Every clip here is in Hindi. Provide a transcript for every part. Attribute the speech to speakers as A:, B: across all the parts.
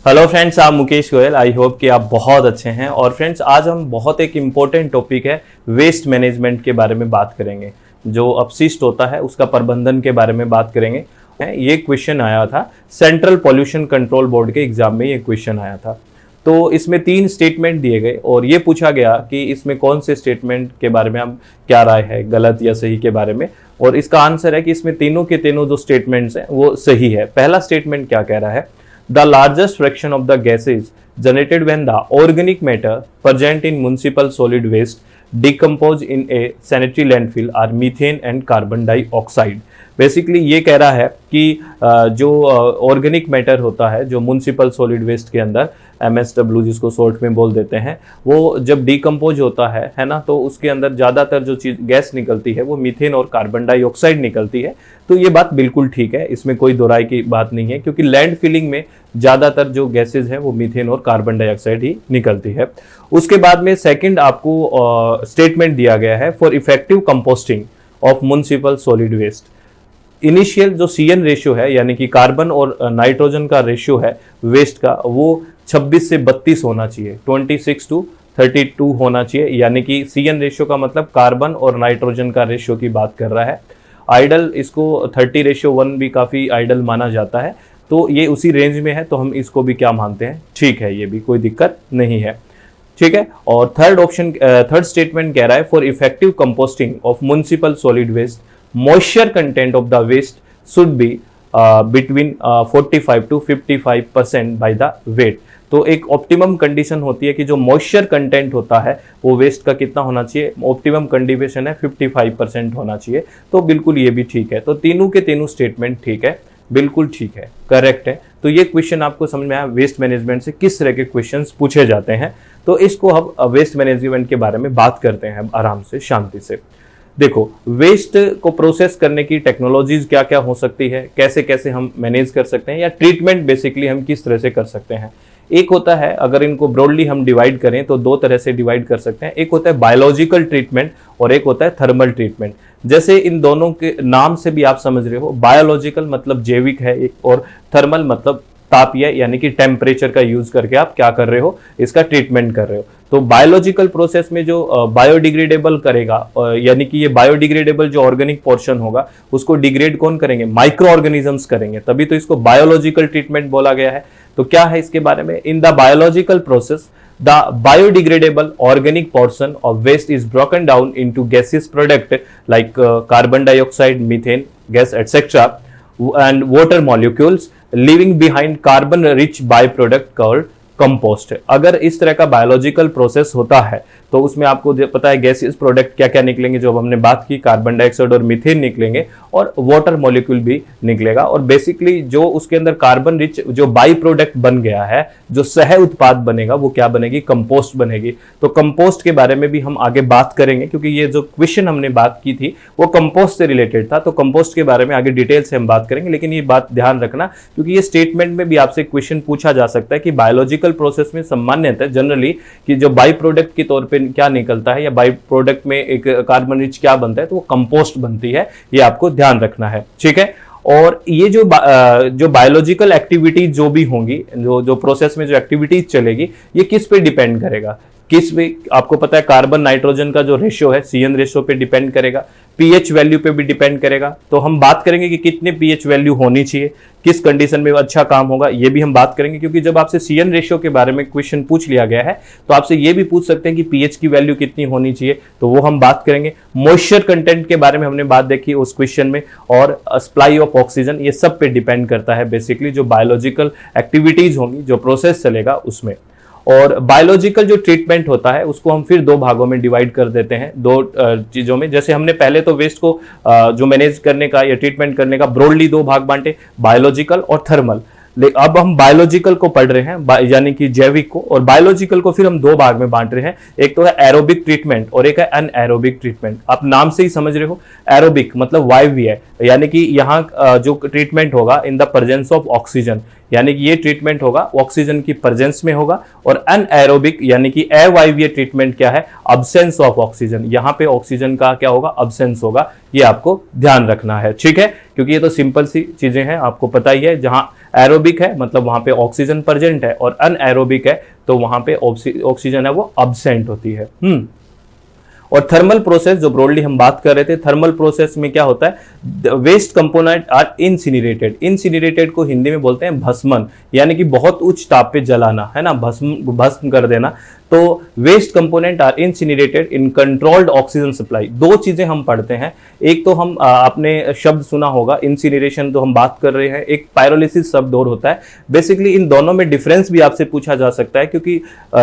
A: हेलो फ्रेंड्स, आप मुकेश गोयल। आई होप कि आप बहुत अच्छे हैं। और फ्रेंड्स, आज हम बहुत एक इम्पोर्टेंट टॉपिक है वेस्ट मैनेजमेंट के बारे में बात करेंगे। जो अपशिष्ट होता है उसका प्रबंधन के बारे में बात करेंगे। ये क्वेश्चन आया था सेंट्रल पॉल्यूशन कंट्रोल बोर्ड के एग्जाम में, ये क्वेश्चन आया था। तो इसमें 3 स्टेटमेंट दिए गए और ये पूछा गया कि इसमें कौन से स्टेटमेंट के बारे में हम क्या राय है, गलत या सही के बारे में। और इसका आंसर है कि इसमें तीनों के तीनों जो स्टेटमेंट्स हैं वो सही है। पहला स्टेटमेंट क्या कह रहा है? The largest fraction of the gases generated when the organic matter present in municipal solid waste decompose in a sanitary landfill are methane and carbon dioxide। Basically ये कह रहा है कि जो ऑर्गेनिक मैटर होता है जो म्यूनिसिपल सॉलिड वेस्ट के अंदर MSW जिसको शॉर्ट में बोल देते हैं, वो जब डिकम्पोज होता है ना, तो उसके अंदर ज़्यादातर जो चीज़ गैस निकलती है वो मीथेन और कार्बन डाइऑक्साइड निकलती है। तो ये बात बिल्कुल ठीक है, इसमें कोई दोहराई की बात नहीं है, क्योंकि लैंड फिलिंग में ज़्यादातर जो गैसेज हैं वो मीथेन और कार्बन डाइऑक्साइड ही निकलती है। उसके बाद में सेकंड आपको स्टेटमेंट दिया गया है for effective composting of municipal solid waste. Initial जो CN रेशियो है, यानी कि कार्बन और नाइट्रोजन का रेशियो है वेस्ट का, वो 26 से 32 होना चाहिए, 26 to 32 होना चाहिए। यानी कि CN रेशियो का मतलब कार्बन और नाइट्रोजन का रेशियो की बात कर रहा है। आइडल इसको 30:1 भी काफ़ी आइडल माना जाता है, तो ये उसी रेंज में है, तो हम इसको भी क्या मानते हैं, ठीक है, ये भी कोई दिक्कत नहीं है, ठीक है। और थर्ड स्टेटमेंट कह रहा है for effective composting of municipal solid waste moisture content of the waste should be between 45 to 55% by the weight. तो एक ऑप्टिमम कंडीशन होती है कि जो मॉइस्चर कंटेंट होता है वो वेस्ट का कितना होना चाहिए, ऑप्टिमम कंडीशन है 55% होना चाहिए। तो बिल्कुल ये भी ठीक है। तो तीनों के तीनों स्टेटमेंट ठीक है, बिल्कुल ठीक है, करेक्ट है। तो ये क्वेश्चन आपको समझ में आया वेस्ट मैनेजमेंट से किस तरह के क्वेश्चंस पूछे जाते हैं। तो इसको हम वेस्ट मैनेजमेंट के बारे में बात करते हैं आराम से, शांति से। देखो, वेस्ट को प्रोसेस करने की टेक्नोलॉजीज क्या क्या हो सकती है, कैसे कैसे हम मैनेज कर सकते हैं, या ट्रीटमेंट बेसिकली हम किस तरह से कर सकते हैं। एक होता है, अगर इनको ब्रॉडली हम डिवाइड करें तो 2 तरह से डिवाइड कर सकते हैं। एक होता है बायोलॉजिकल ट्रीटमेंट और एक होता है थर्मल ट्रीटमेंट। जैसे इन दोनों के नाम से भी आप समझ रहे हो, बायोलॉजिकल मतलब जैविक है और थर्मल मतलब तापीय, यानी कि टेम्परेचर का यूज करके आप क्या कर रहे हो, इसका ट्रीटमेंट कर रहे हो। तो बायोलॉजिकल प्रोसेस में जो बायोडिग्रेडेबल करेगा, यानी कि ये बायोडिग्रेडेबल जो ऑर्गेनिक पोर्शन होगा उसको डिग्रेड कौन करेंगे, माइक्रो ऑर्गेनिजम्स करेंगे, तभी तो इसको बायोलॉजिकल ट्रीटमेंट बोला गया है। तो क्या है इसके बारे में, in the biological process the biodegradable organic portion of waste is broken down into gaseous product like carbon dioxide, methane gas, etc. and water molecules, leaving behind carbon rich byproduct called compost. अगर इस तरह का बायोलॉजिकल प्रोसेस होता है तो उसमें आपको पता है गैसियस प्रोडक्ट क्या क्या निकलेंगे, जो हमने बात की, कार्बन डाइऑक्साइड और मीथेन निकलेंगे और वाटर मॉलिक्यूल भी निकलेगा। और बेसिकली जो उसके अंदर कार्बन रिच जो बाई प्रोडक्ट बन गया है, जो सह उत्पाद बनेगा, वो क्या बनेगी, कंपोस्ट बनेगी। तो कंपोस्ट के बारे में भी हम आगे बात करेंगे, क्योंकि ये जो क्वेश्चन हमने बात की थी वो कंपोस्ट से रिलेटेड था। तो कंपोस्ट के बारे में आगे डिटेल से हम बात करेंगे, लेकिन ये बात ध्यान रखना, क्योंकि ये स्टेटमेंट में भी आपसे क्वेश्चन पूछा जा सकता है कि बायोलॉजिकल प्रोसेस में सामान्यतः जनरली कि जो बाई प्रोडक्ट के तौर पे क्या निकलता है या बाई प्रोडक्ट में एक कार्बन रिच क्या बनता है, तो वो कंपोस्ट बनती है। ये आपको ध्यान रखना है, ठीक है। और ये जो बायोलॉजिकल एक्टिविटीज जो भी होंगी, जो प्रोसेस में जो एक्टिविटीज चलेगी, ये किस पे डिपेंड करेगा, किस पे, आपको पता है कार्बन नाइट्रोजन का जो रेशियो है CN रेशियो पे डिपेंड करेगा, pH वैल्यू पे भी डिपेंड करेगा। तो हम बात करेंगे कि कितने pH वैल्यू होनी चाहिए, किस कंडीशन में अच्छा काम होगा, ये भी हम बात करेंगे। क्योंकि जब आपसे CN रेशियो के बारे में क्वेश्चन पूछ लिया गया है तो आपसे ये भी पूछ सकते हैं कि pH की वैल्यू कितनी होनी चाहिए, तो वो हम बात करेंगे। मॉइस्चर कंटेंट के बारे में हमने बात देखी उस क्वेश्चन में, और सप्लाई ऑफ ऑक्सीजन, ये सब पे डिपेंड करता है बेसिकली जो बायोलॉजिकल एक्टिविटीज होंगी, जो प्रोसेस चलेगा उसमें। और बायोलॉजिकल जो ट्रीटमेंट होता है उसको हम फिर 2 भागों में डिवाइड कर देते हैं, 2 चीज़ों में। जैसे हमने पहले तो वेस्ट को जो मैनेज करने का या ट्रीटमेंट करने का ब्रॉडली 2 भाग बांटे, बायोलॉजिकल और थर्मल। अब हम बायोलॉजिकल को पढ़ रहे हैं, यानी कि जैविक को, और बायोलॉजिकल को फिर हम 2 भाग में बांट रहे हैं। एक तो है एरोबिक ट्रीटमेंट और एक है अनएरोबिक ट्रीटमेंट। आप नाम से ही समझ रहे हो, एरोबिक मतलब वायवीय, यानी कि यहाँ जो ट्रीटमेंट होगा in the presence of oxygen, यानी कि ये ट्रीटमेंट होगा ऑक्सीजन की प्रेजेंस में होगा। और अनएरोबिक यानी कि अवायवीय ट्रीटमेंट क्या है, अब्सेंस ऑफ ऑक्सीजन, यहाँ पे ऑक्सीजन का क्या होगा, अब्सेंस होगा। ये आपको ध्यान रखना है, ठीक है, क्योंकि ये तो सिंपल सी चीजें हैं, आपको पता ही है। जहाँ एरोबिक है मतलब वहां पे ऑक्सीजन प्रेजेंट है, और अनएरोबिक है तो वहां पे ऑक्सीजन है वो अब्सेंट होती है। और थर्मल प्रोसेस जो ब्रॉडली हम बात कर रहे थे, थर्मल प्रोसेस में क्या होता है, वेस्ट कंपोनेंट आर इंसिनरेटेड। इंसिनरेटेड को हिंदी में बोलते हैं भस्मन, यानी कि बहुत उच्च ताप पे जलाना, है ना, भस्म कर देना। तो waste component are incinerated in controlled oxygen supply. दो चीजें हम पढ़ते हैं, एक तो हम आपने शब्द सुना होगा इंसिनरेशन, तो हम बात कर रहे हैं, एक पायरोलिसिस शब्द और होता है। बेसिकली इन दोनों में डिफरेंस भी आपसे पूछा जा सकता है, क्योंकि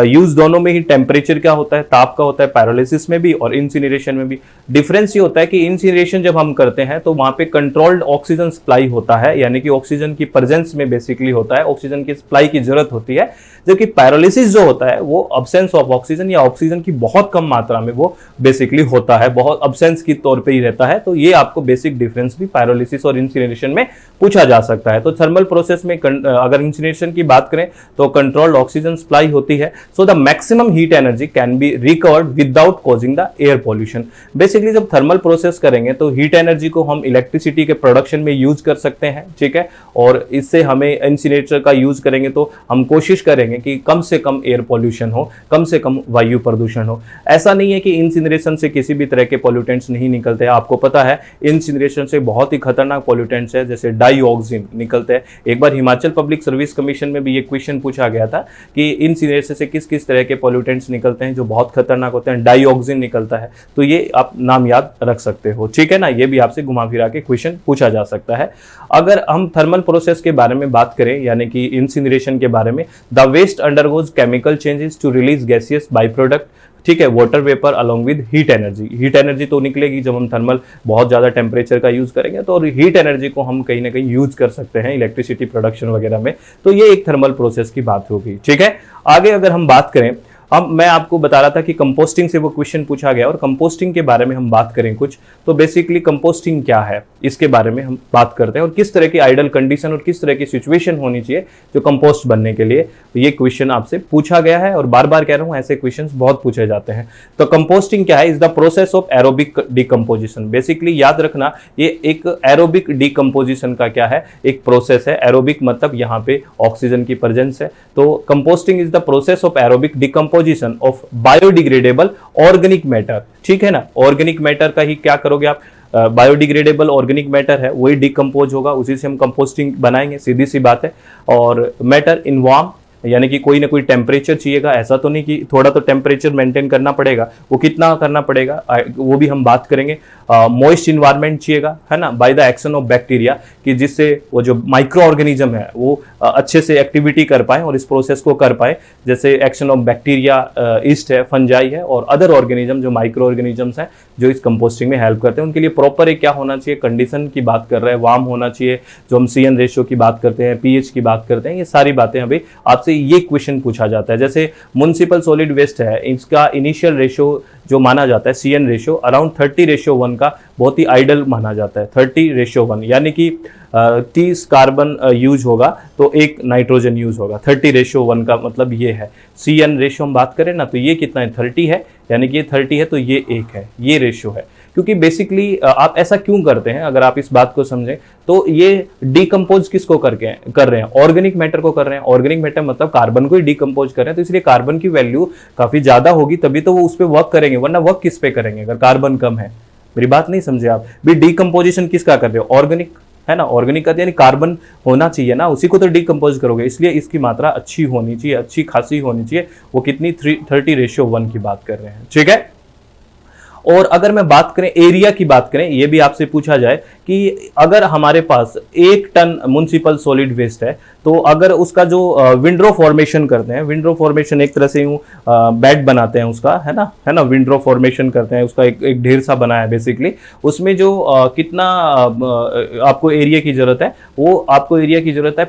A: यूज दोनों में ही टेम्परेचर क्या होता है, ताप का होता है, पायरोलिसिस में भी और इंसिनरेशन में भी। डिफरेंस ये होता है कि इंसिनरेशन जब हम करते हैं तो वहां पे कंट्रोल्ड ऑक्सीजन सप्लाई होता है, यानी कि ऑक्सीजन की प्रेजेंस में बेसिकली होता है, ऑक्सीजन की सप्लाई की जरूरत होती है। जबकि पायरोलिसिस जो होता है वो अब्सेंस ऑफ ऑक्सीजन या ऑक्सीजन की बहुत कम मात्रा में वो बेसिकली होता है, बहुत अब्सेंस की तौर पे ही रहता है। तो ये आपको बेसिक डिफरेंस भी पायरोलिसिस और इंसिनरेशन में पूछा जा सकता है। तो थर्मल प्रोसेस में अगर इंसिनरेशन की बात करें तो कंट्रोल्ड ऑक्सीजन सप्लाई होती है, so the maximum heat energy can be recovered without causing the air pollution. Basically जब थर्मल प्रोसेस करेंगे तो हीट एनर्जी को हम इलेक्ट्रिसिटी के प्रोडक्शन में यूज कर सकते हैं, ठीक है, और इससे हमें इंसिनरेटर का यूज करेंगे तो हम कोशिश करेंगे कि कम से कम एयर पॉल्यूशन हो, कम से कम वायु प्रदूषण हो। ऐसा नहीं है कि इंसिनरेशन से किसी भी तरह के पॉल्यूटेंट्स नहीं निकलते हैं, आपको पता है इंसिनरेशन से बहुत ही खतरनाक पॉल्यूटेंट्स है, जैसे डाइऑक्सिन निकलते हैं। एक बार हिमाचल पब्लिक सर्विस कमीशन में भी ये क्वेश्चन पूछा गया था कि इंसिनरेशन से किस किस तरह के पॉल्यूटेंट्स निकलते हैं जो बहुत खतरनाक होते हैं, डाइऑक्सिन निकलता है। तो ये आप नाम याद रख सकते हो, ठीक है ना, ये भी आपसे घुमा फिरा के क्वेश्चन पूछा जा सकता है। अगर हम थर्मल प्रोसेस के बारे में बात करें, यानी कि इंसिनरेशन के बारे में, the waste undergoes chemical changes to release gaseous by product, ठीक है, water vapour along with heat energy. Heat energy तो निकलेगी जब हम थर्मल बहुत ज्यादा टेम्परेचर का यूज करेंगे, तो हीट एनर्जी को हम कहीं ना कहीं यूज कर सकते हैं इलेक्ट्रिसिटी प्रोडक्शन वगैरह में। तो ये एक थर्मल प्रोसेस की बात होगी, ठीक है। आगे अगर हम बात करें, अब मैं आपको बता रहा था कि कंपोस्टिंग से वो क्वेश्चन पूछा गया, और कंपोस्टिंग के बारे में हम बात करें कुछ, तो बेसिकली कंपोस्टिंग क्या है इसके बारे में हम बात करते हैं, और किस तरह की आइडल कंडीशन और किस तरह की सिचुएशन होनी चाहिए जो कंपोस्ट बनने के लिए। तो ये क्वेश्चन आपसे पूछा गया है, और बार बार कह रहा हूं ऐसे क्वेश्चन बहुत पूछे जाते हैं। तो कंपोस्टिंग क्या है, is the process of aerobic decomposition. Basically याद रखना, ये एक एरोबिक डिकम्पोजिशन का क्या है, एक प्रोसेस है। एरोबिक मतलब यहाँ पे ऑक्सीजन की प्रेजेंस है। तो composting is the process of aerobic decomposition of biodegradable organic matter, ठीक है ना। ऑर्गेनिक मैटर का ही क्या करोगे आप, बायोडिग्रेडेबल ऑर्गेनिक मैटर है वही डिकम्पोज होगा, उसी से हम कंपोस्टिंग बनाएंगे, सीधी सी बात है। और मैटर इन वार्म, यानी कि कोई ना कोई टेम्परेचर चाहिएगा, ऐसा तो नहीं कि थोड़ा तो टेम्परेचर मेंटेन करना पड़ेगा, वो कितना करना पड़ेगा वो भी हम बात करेंगे। मॉइस्ट इन्वायरमेंट चाहिएगा, है ना, by the action of bacteria, कि जिससे वो जो माइक्रो ऑर्गेनिज्म है वो अच्छे से एक्टिविटी कर पाए और इस प्रोसेस को कर पाए, जैसे एक्शन ऑफ बैक्टीरिया, ईस्ट है, फंजाई है, और अदर ऑर्गेनिज्म जो माइक्रो ऑर्गेनिजम्स हैं जो इस कंपोस्टिंग में हेल्प करते हैं। उनके लिए प्रॉपर एक क्या होना चाहिए, कंडीशन की बात कर रहे हैं, वार्म होना चाहिए, जो हम CN रेशियो की बात करते हैं, pH की बात करते हैं, ये सारी बातें अभी आपसे ये क्वेश्चन पूछा जाता है। जैसे म्युनिसिपल सॉलिड वेस्ट है, इसका इनिशियल रेशियो जो माना जाता है CN रेशियो अराउंड 30:1 का बहुत ही आइडल माना जाता है। 30:1 यानी कि 30 कार्बन यूज होगा तो 1 नाइट्रोजन यूज होगा। 30:1 का मतलब ये है। CN रेशियो हम बात करें ना तो ये कितना है, 30 है, यानी कि ये 30 है तो ये 1 है, ये रेशियो है। क्योंकि बेसिकली आप ऐसा क्यों करते हैं, अगर आप इस बात को समझें तो ये डिकम्पोज किसको कर रहे हैं, ऑर्गेनिक मैटर को कर रहे हैं। ऑर्गेनिक मैटर मतलब कार्बन को ही डिकम्पोज कर रहे हैं, तो इसलिए कार्बन की वैल्यू काफी ज्यादा होगी, तभी तो वो उस पर वर्क करेंगे, वरना वर्क किस पे करेंगे अगर कार्बन कम है। मेरी बात नहीं समझे आप भी, डिकम्पोजिशन किसका कर रहे हो, ऑर्गेनिक, है ना, ऑर्गेनिक का यानी कार्बन होना चाहिए ना, उसी को तो डिकम्पोज करोगे, इसलिए इसकी मात्रा अच्छी होनी चाहिए, अच्छी खासी होनी चाहिए। वो कितनी 30:1 की बात कर रहे हैं, ठीक है। और अगर मैं बात करें एरिया की बात करें, ये भी आपसे पूछा जाए कि अगर हमारे पास 1 टन म्युनिसिपल सॉलिड वेस्ट है, तो अगर उसका जो विंडरो फॉर्मेशन करते हैं, विंडरो फॉर्मेशन एक तरह से यूं बेड बनाते हैं उसका, है ना, विंडरो फॉर्मेशन करते हैं उसका, एक ढेर सा बना है बेसिकली, उसमें जो कितना आपको एरिया की जरूरत है, वो आपको एरिया की जरूरत है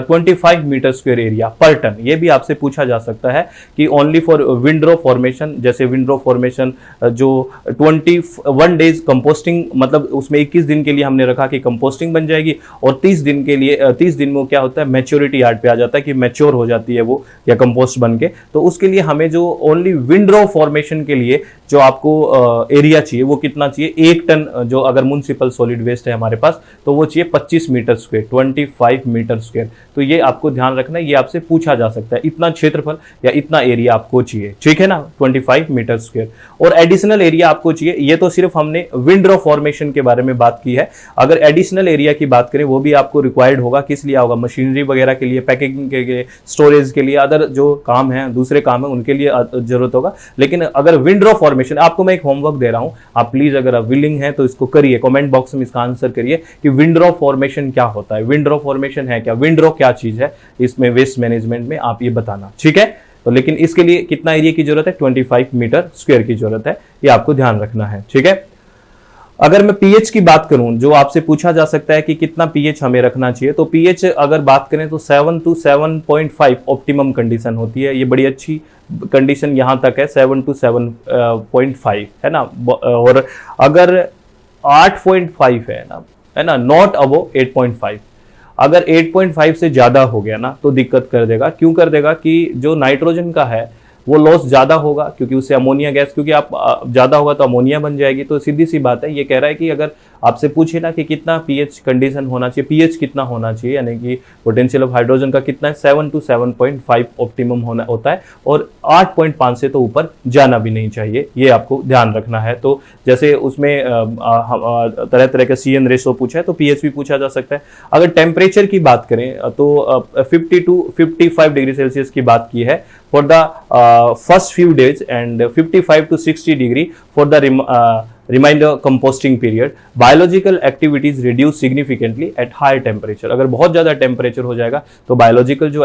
A: 25 मीटर स्क्वायर एरिया पर टन। ये भी आपसे पूछा जा सकता है कि ओनली फॉर विंडरो फॉर्मेशन, जैसे विंडरो फॉर्मेशन जो 21 डेज कंपोस्टिंग, मतलब उसमें 21 दिन के लिए हमने रखा कि कंपोस्टिंग बन जाएगी, और 30 दिन के लिए 30 दिन में वो क्या होता है, मैच्योरिटी यार्ड पे आ जाता है कि मैच्योर हो जाती है वो या कंपोस्ट बन के। तो उसके लिए हमें जो ओनली विंडरो फॉर्मेशन के लिए जो आपको एरिया चाहिए वो कितना चाहिए, 1 टन जो अगर म्युनिसिपल सॉलिड वेस्ट है हमारे पास तो वो चाहिए 25 मीटर स्क्वायर, 25 मीटर स्क्वायर। तो ये आपको ध्यान रखना है, ये आपसे पूछा जा सकता है, इतना क्षेत्रफल या इतना एरिया आपको चाहिए, ठीक है ना, 25 मीटर स्क्वायर। और एडिशनल एरिया आपको चाहिए, ये तो सिर्फ हमने विंडरो फॉर्मेशन के बारे में बात की है। अगर एडिशनल एरिया की बात करें वो भी आपको रिक्वायर्ड होगा, किस लिए होगा, मशीनरी वगैरह के लिए, पैकेजिंग के लिए, स्टोरेज के लिए, अदर जो काम है, दूसरे काम है, उनके लिए जरूरत होगा। लेकिन अगर विंडरो फॉर्मेशन, आपको मैं एक होमवर्क दे रहा हूं, आप प्लीज अगर आप विलिंग है तो इसको करिए, कमेंट बॉक्स में इसका आंसर करिए कि विंडरो फॉर्मेशन क्या होता है, विंडरो फॉर्मेशन है क्या, विंडरो क्या चीज है इसमें वेस्ट मैनेजमेंट में, आप ये बताना, ठीक है। तो लेकिन इसके लिए कितना एरिया की जरूरत है, 25 मीटर स्क्वायर की जरूरत है, ये आपको ध्यान रखना है, ठीक है। अगर मैं पीएच की बात करूं, जो आपसे पूछा जा सकता है कि कितना पीएच हमें रखना चाहिए, तो पीएच अगर बात करें तो 7 to 7.5 ऑप्टिमम कंडीशन होती है। ये बड़ी अच्छी कंडीशन यहां तक है, 7 to 7.5 है ना। और अगर 8.5 है ना, नॉट अबो 8.5। अगर 8.5 से ज्यादा हो गया ना तो दिक्कत कर देगा। क्यों कर देगा कि जो नाइट्रोजन का है वो लॉस ज्यादा होगा, क्योंकि उससे अमोनिया गैस, क्योंकि आप ज्यादा होगा तो अमोनिया बन जाएगी। तो सीधी सी बात है, ये कह रहा है कि अगर आपसे पूछे ना कि कितना पीएच कंडीशन होना चाहिए, पीएच कितना होना चाहिए, यानी कि पोटेंशियल ऑफ हाइड्रोजन का कितना है, 7 to 7.5 ऑप्टिमम होता है, और 8.5 से तो ऊपर जाना भी नहीं चाहिए, ये आपको ध्यान रखना है। तो जैसे उसमें तरह तरह का CN रेशो पूछा है तो पीएच भी पूछा जा सकता है। अगर टेम्परेचर की बात करें तो 50 to 55 डिग्री सेल्सियस की बात की है for the first few days and 55 to 60 degree for the remainder composting period. Biological activities reduce significantly at high temperature. अगर बहुत ज्यादा टेम्परेचर हो जाएगा तो बायोलॉजिकल जो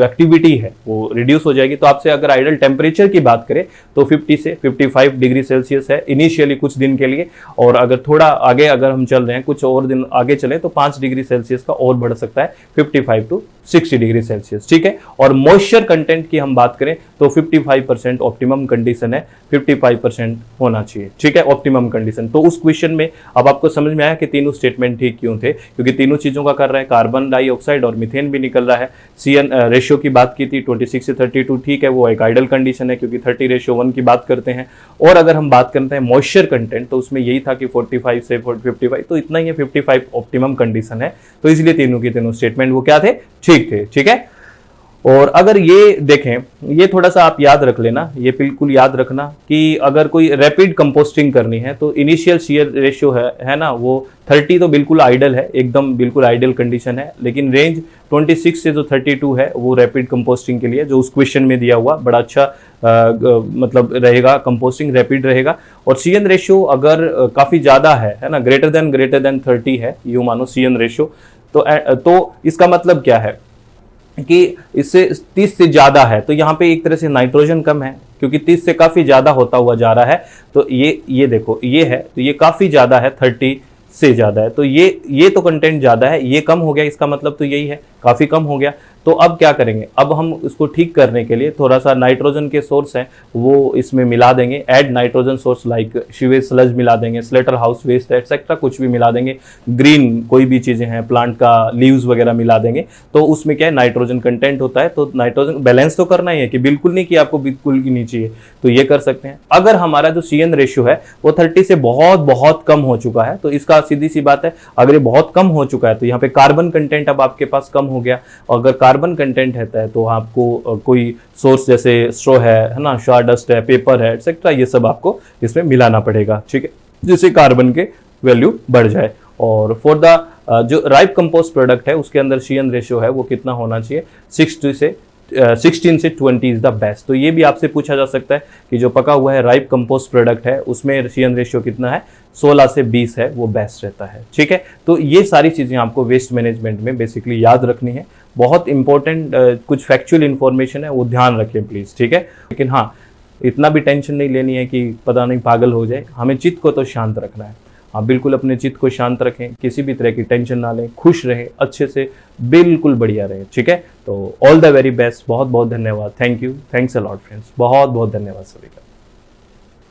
A: एक्टिविटी है वो रिड्यूस हो जाएगी। तो आपसे अगर आइडल टेम्परेचर की बात करें तो 50 से 55 डिग्री सेल्सियस है इनिशियली कुछ दिन के लिए, और अगर थोड़ा आगे अगर हम चल रहे हैं, कुछ और दिन आगे चले तो 5 डिग्री सेल्सियस का और बढ़ सकता है, 55 to 60 डिग्री सेल्सियस, ठीक है। और मॉइस्चर कंटेंट की हम बात करें तो 55% ऑप्टिमम कंडीशन है, 55% होना चाहिए, ठीक है, ऑप्टिमम कंडीशन। तो उस क्वेश्चन में अब आपको समझ में आया कि तीनों स्टेटमेंट ठीक क्यों थे, क्योंकि तीनों चीजों का कर रहा है, कार्बन डाइऑक्साइड और मीथेन भी निकल रहा है। CN रेशियो की बात की थी 26 से 32, ठीक है, वो एक आइडल कंडीशन है क्योंकि 30:1 की बात करते हैं। और अगर हम बात करते हैं मॉइस्चर कंटेंट तो उसमें यही था कि 45 से 55, तो इतना ही है, 55 ऑप्टिमम कंडीशन है। तो इसलिए तीनों के तीनों स्टेटमेंट वो क्या थे, ठीक थे, ठीक है। और अगर ये देखें, ये थोड़ा सा आप याद रख लेना, ये बिल्कुल याद रखना कि अगर कोई रैपिड कंपोस्टिंग करनी है तो इनिशियल शियर रेशियो है ना, वो 30 तो बिल्कुल आइडल है, एकदम बिल्कुल आइडल कंडीशन है। लेकिन रेंज 26 से जो 32 है वो रैपिड कंपोस्टिंग के लिए, जो उस क्वेश्चन में दिया हुआ बड़ा अच्छा मतलब रहेगा, कंपोस्टिंग रैपिड रहेगा। और CN रेशियो अगर काफी ज्यादा है ना, ग्रेटर देन 30 है, यूं मानो CN रेशियो, तो इसका मतलब क्या है कि इससे 30 से ज्यादा है, तो यहाँ पे एक तरह से नाइट्रोजन कम है, क्योंकि 30 से काफी ज्यादा होता हुआ जा रहा है। तो ये देखो, ये है, तो ये काफी ज्यादा है, 30 से ज्यादा है, तो ये तो कंटेंट ज्यादा है, ये कम हो गया, इसका मतलब तो यही है, काफी कम हो गया। तो अब क्या करेंगे, अब हम इसको ठीक करने के लिए थोड़ा सा नाइट्रोजन के सोर्स हैं वो इसमें मिला देंगे, add nitrogen source like sewage sludge मिला देंगे, स्लेटर हाउस वेस्ट एक्सेट्रा कुछ भी मिला देंगे, ग्रीन कोई भी चीजें हैं, प्लांट का लीव्स वगैरह मिला देंगे। तो उसमें क्या है, नाइट्रोजन कंटेंट होता है। तो नाइट्रोजन बैलेंस तो करना ही है कि बिल्कुल नहीं कि आपको बिल्कुल की नहीं चाहिए, तो ये कर सकते हैं। अगर हमारा जो CN रेशियो है वो 30 से बहुत बहुत कम हो चुका है, तो इसका सीधी सी बात है, अगर ये बहुत कम हो चुका है तो यहाँ पे कार्बन कंटेंट अब आपके पास कम हो गया। अगर कार्बन कंटेंट रहता है तो आपको कोई सोर्स जैसे स्ट्रॉ है ना, शॉडस्ट है, पेपर है एक्सेट्रा, ये सब आपको इसमें मिलाना पड़ेगा, ठीक है, जिससे कार्बन के वैल्यू बढ़ जाए। और फॉर द जो राइप कंपोस्ट प्रोडक्ट है उसके अंदर CN रेशियो है वो कितना होना चाहिए, 16 से 20 इज द बेस्ट। तो ये भी आपसे पूछा जा सकता है कि जो पका हुआ है राइप कंपोस्ट प्रोडक्ट है उसमें CN रेशियो कितना है, 16 से 20 है, वो बेस्ट रहता है, ठीक है। तो ये सारी चीजें आपको वेस्ट मैनेजमेंट में बेसिकली याद रखनी है, बहुत इंपॉर्टेंट कुछ फैक्चुअल इंफॉर्मेशन है वो ध्यान रखें प्लीज, ठीक है। लेकिन हाँ, इतना भी टेंशन नहीं लेनी है कि पता नहीं पागल हो जाए, हमें चित्त को तो शांत रखना है। आप बिल्कुल अपने चित्त को शांत रखें, किसी भी तरह की टेंशन ना लें, खुश रहें, अच्छे से बिल्कुल बढ़िया रहें, ठीक है। तो ऑल द वेरी बेस्ट, बहुत बहुत धन्यवाद, thank you, thanks a lot friends, बहुत बहुत धन्यवाद सभी का।